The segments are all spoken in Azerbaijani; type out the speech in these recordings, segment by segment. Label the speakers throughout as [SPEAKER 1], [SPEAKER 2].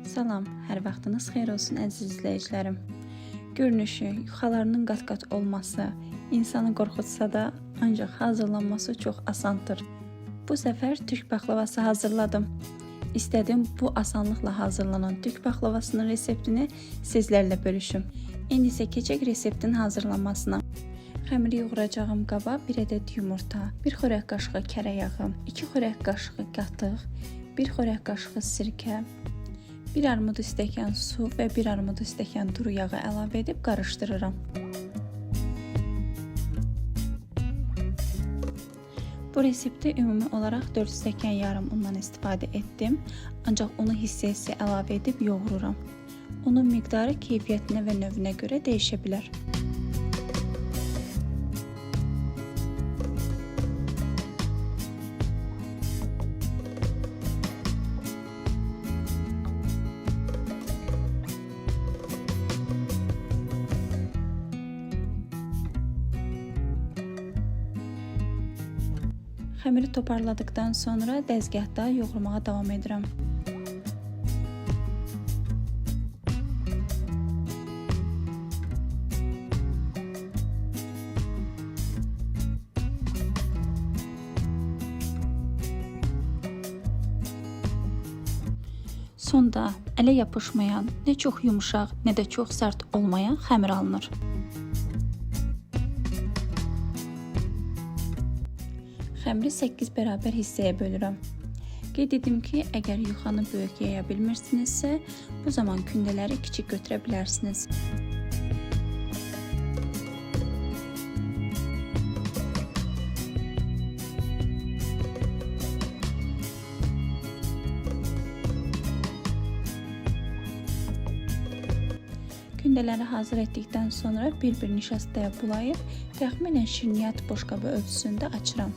[SPEAKER 1] Salam, hər vaxtınız xeyir olsun əziz izləyicilərim. Görünüşü, yuxalarının qat-qat olması insanı qorxutsa da, ancaq hazırlanması çox asandır. Bu səfər türk baklavası hazırladım. İstədim bu asanlıqla hazırlanan türk baklavasının reseptini sizlərlə bölüşüm. İndi isə keçək reseptin hazırlanmasına. Xəmiri yoğuracağım qaba 1 ədəd yumurta, 1 xörək qaşığı kərə yağı, 2 xörək qaşığı qatıq, 1 xörək qaşığı sirkə, 1 armud stəkan su və 1 armud stəkan duru yağı əlavə edib qarışdırıram. Bu reseptdə ümumi olaraq 4 stəkan yarım undan istifadə etdim, ancaq unu hissə-hissə əlavə edib yoğururam. Unun miqdarı keyfiyyətinə və növünə görə dəyişə bilər. Xəmiri toparladıktan sonra dəzgahda yoğurmağa davam edirəm. Sonda ələ yapışmayan, nə çox yumuşaq, nə də çox sərt olmayan xəmir alınır. Xəmiri 8 bərabər hissəyə bölürəm. Qeyd edim ki, əgər yuxanı böyük yaya bilmirsinizsə, bu zaman kündələri kiçik götürə bilərsiniz. Kündələri hazır etdikdən sonra bir-bir nişastaya bulayıb, təxminən şirniyyat boşqabı ölçüsündə açıram.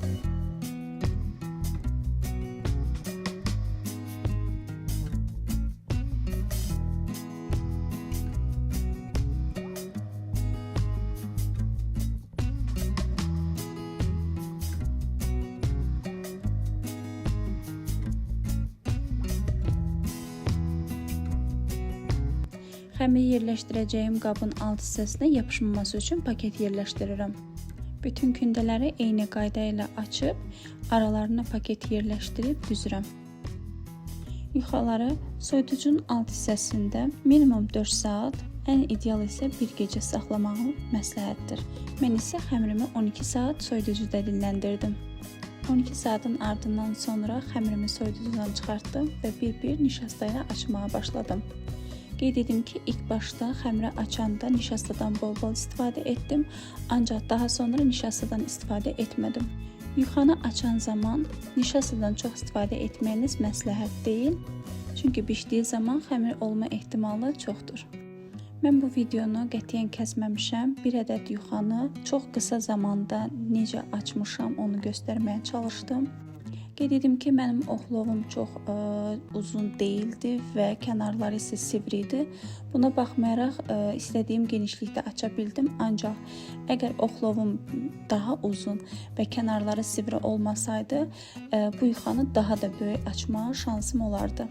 [SPEAKER 1] Xəmiri yerləşdirəcəyim qabın alt hissəsinə yapışmaması üçün paket yerləşdirirəm. Bütün kündələri eyni qayda ilə açıb, aralarına paket yerləşdirib büzürəm. Yuxaları soyuducunun alt hissəsində minimum 4 saat, ən ideal isə bir gecə saxlamağı məsləhətdir. Mən isə xəmirimi 12 saat soyuducuda dinləndirdim. 12 saatın ardından sonra xəmirimi soyuducudan çıxartdım və bir-bir nişasta ilə açmağa başladım. Qeyd edim ki, ilk başda xəmiri açanda nişastadan bol-bol istifadə etdim, ancaq daha sonra nişastadan istifadə etmədim. Yuxanı açan zaman nişastadan çox istifadə etməyiniz məsləhət deyil, çünki bişdiyi zaman xəmir olma ehtimalı çoxdur. Mən bu videonu qətiyyən kəsməmişəm. 1 ədəd yuxanı çox qısa zamanda necə açmışam onu göstərməyə çalışdım. Qeyd edim ki, mənim oxlovum çox uzun deyildi və kənarları isə sivri idi. Buna baxmayaraq istədiyim genişlikdə aça bildim, ancaq əgər oxlovum daha uzun və kənarları sivri olmasaydı, bu yuxanı daha da böyük açmağa şansım olardı.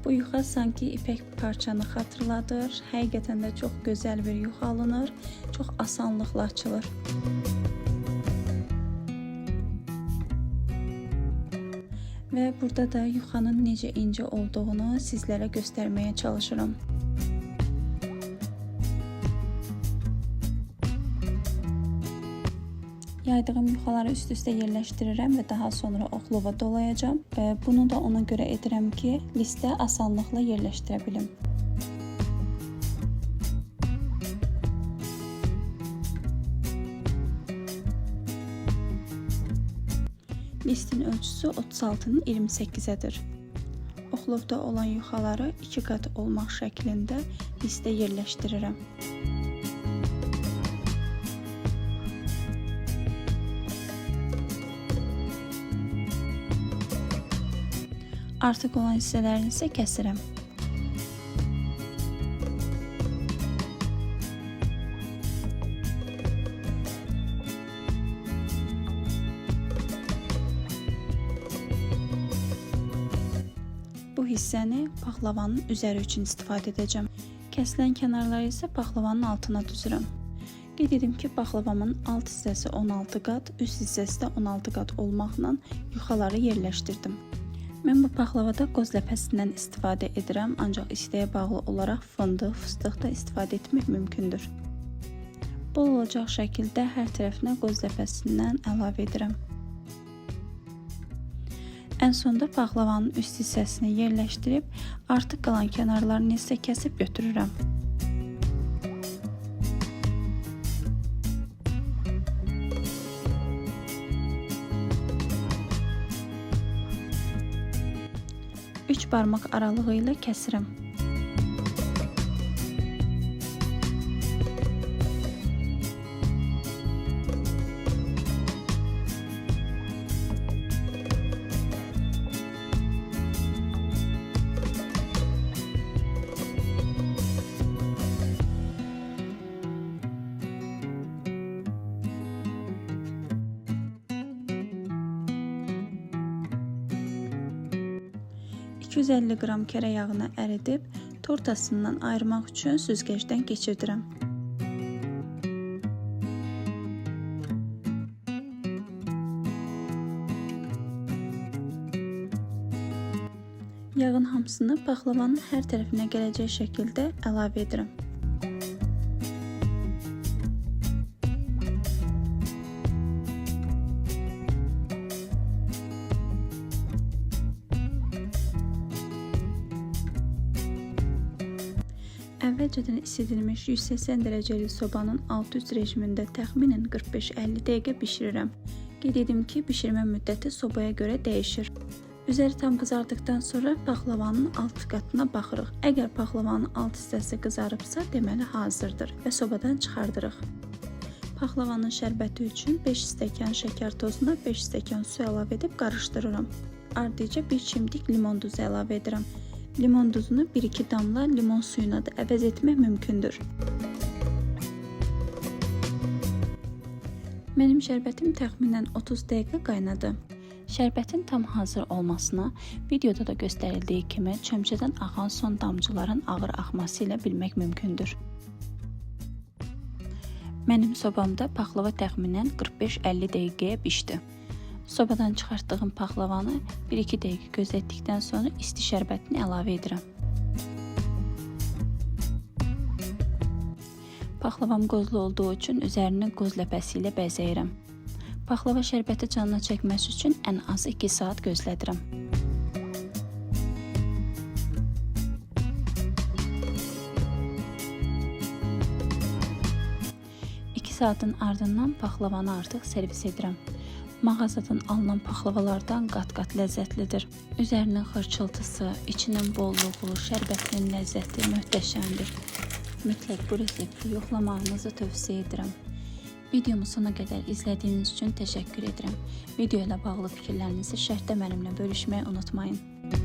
[SPEAKER 1] Bu yuxa sanki ipək parçanı xatırladır. Həqiqətən də çox gözəl bir yuxa alınır. Çox asanlıqla açılır. Və burada da yuxanın necə incə olduğunu sizlərə göstərməyə çalışıram. Yaydığım yuxaları üst-üstə yerləşdirirəm və daha sonra oxlova dolayacağım. Bunu da ona görə edirəm ki, listə asanlıqla yerləşdirə bilim. Listin ölçüsü 36'nın 28'ədir. Oxlovda olan yuxaları 2 qat olmaq şəklində listə yerləşdirirəm. Artıq olan hissələrini isə kəsirəm. Bu hissəni paxlavanın üzəri üçün istifadə edəcəm. Kəsilən kənarları isə paxlavanın altına düzürəm. Qeyd edim ki, paxlavamın alt hissəsi 16 qat, üst hissəsi də 16 qat olmaqla yuxaları yerləşdirdim. Mən bu paxlavada qoz ləpəsindən istifadə edirəm, ancaq istəyə bağlı olaraq fındıq, fıstıq da istifadə etmək mümkündür. Bol olacaq şəkildə hər tərəfinə qoz ləpəsindən əlavə edirəm. Ən sonda paxlavanın üst hissəsini yerləşdirib, artıq qalan kənarlarını isə kəsib götürürəm. Üç barmaq aralığı ilə kəsirəm. $250 qram kərə yağını əridib, tortasından ayırmaq üçün süzgəcdən keçirdirəm. Yağın hamısını paxlavanın hər tərəfinə gələcək şəkildə əlavə edirəm. Əvvəlcədən isidilmiş 180 dərəcəli sobanın alt-üst rejimində təxminən 45-50 dəqiqə bişirirəm. Qeyd edim ki, bişirmə müddəti sobaya görə dəyişir. Üzəri tam qızardıqdan sonra paxlavanın alt qatına baxırıq. Əgər paxlavanın alt hissəsi qızarıbsa, deməli hazırdır və sobadan çıxardırıq. Paxlavanın şərbəti üçün 5 stəkan şəkər tozuna 5 stəkan su əlavə edib qarışdırıram. Ardıca 1 çimdik limon duzu əlavə edirəm. Limon duzunu 1-2 damla limon suyuna da əvəz etmək mümkündür. Mənim şərbətim təxminən 30 dəqiqə qaynadı. Şərbətin tam hazır olmasına videoda da göstərildiyi kimi çömçədən axan son damcıların ağır axması ilə bilmək mümkündür. Mənim sobamda paxlava təxminən 45-50 dəqiqəyə bişdi. Sobadan çıxartdığım paxlavanı 1-2 dəqiqə gözlətdikdən sonra isti şərbətini əlavə edirəm. Paxlavam qozlu olduğu üçün üzərini qoz ləpəsi ilə bəzəyirəm. Paxlava şərbəti canına çəkməsi üçün ən az 2 saat gözlədirəm. Saatın ardından paxlavanı artıq servis edirəm. Mağazadan alınan paxlavalardan qat-qat ləzzətlidir. Üzərinin xırçıltısı, içinin bolluğu, şərbətinin ləzzəti möhtəşəmdir. Mütləq bu resepti yoxlamağınızı tövsiyə edirəm. Videomu sona qədər izlədiyiniz üçün təşəkkür edirəm. Video ilə bağlı fikirlərinizi şərhdə mənimlə bölüşməyi unutmayın.